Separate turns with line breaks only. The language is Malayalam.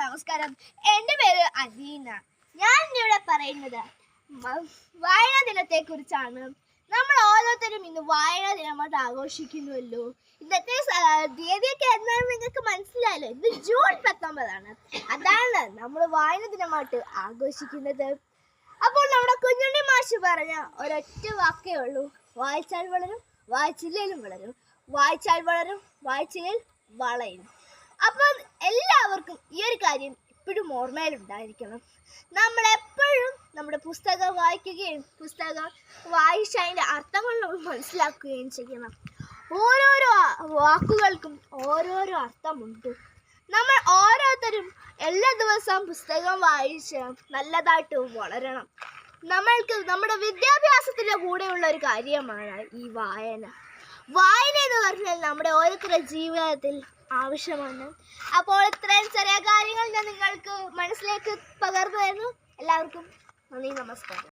നമസ്കാരം. എൻ്റെ പേര് അദീന. ഞാൻ ഇവിടെ പറയുന്നത് വായനാ ദിനത്തെ കുറിച്ചാണ്. നമ്മൾ ഓരോരുത്തരും ഇന്ന് വായനാ ദിനമായിട്ട് ആഘോഷിക്കുന്നുവല്ലോ. ഇന്നത്തെ തീയതിയൊക്കെ എന്നാണ് നിങ്ങൾക്ക് മനസ്സിലായല്ലോ. ഇത് ജൂൺ 19 അതാണ് നമ്മൾ വായനാ ദിനമായിട്ട് ആഘോഷിക്കുന്നത്. അപ്പോൾ നമ്മുടെ കുഞ്ഞുണ്ണി മാഷ് പറഞ്ഞ ഒരൊറ്റ വാക്കേ ഉള്ളൂ: വായിച്ചാൽ വളരും, വായിച്ചില്ലേലും വളരും, വായിച്ചാൽ വളരും, വായിച്ചില്ലേൽ വളയും. അപ്പോൾ എല്ലാവർക്കും ഈ ഒരു കാര്യം എപ്പോഴും ഓർമ്മയിലുണ്ടായിരിക്കണം. നമ്മളെപ്പോഴും നമ്മുടെ പുസ്തകം വായിക്കുകയും പുസ്തകം വായിച്ച് അതിൻ്റെ അർത്ഥങ്ങൾ നമ്മൾ മനസ്സിലാക്കുകയും ചെയ്യണം. ഓരോരോ വാക്കുകൾക്കും ഓരോരോ അർത്ഥമുണ്ട്. നമ്മൾ ഓരോരുത്തരും എല്ലാ ദിവസവും പുസ്തകം വായിച്ച് നല്ലതായിട്ട് വളരണം. നമ്മൾക്ക് നമ്മുടെ വിദ്യാഭ്യാസത്തിൻ്റെ കൂടെയുള്ള ഒരു കാര്യമാണ് ഈ വായന. വായന എന്ന് പറഞ്ഞാൽ നമ്മുടെ ഓരോരുത്തരുടെ ജീവിതത്തിൽ ആവശ്യമാണ്. അപ്പോൾ ഇത്രയും ചെറിയ കാര്യങ്ങൾ ഞാൻ നിങ്ങൾക്ക് മനസ്സിലേക്ക് പകർന്നു തരുന്നു. എല്ലാവർക്കും നന്ദി, നമസ്കാരം.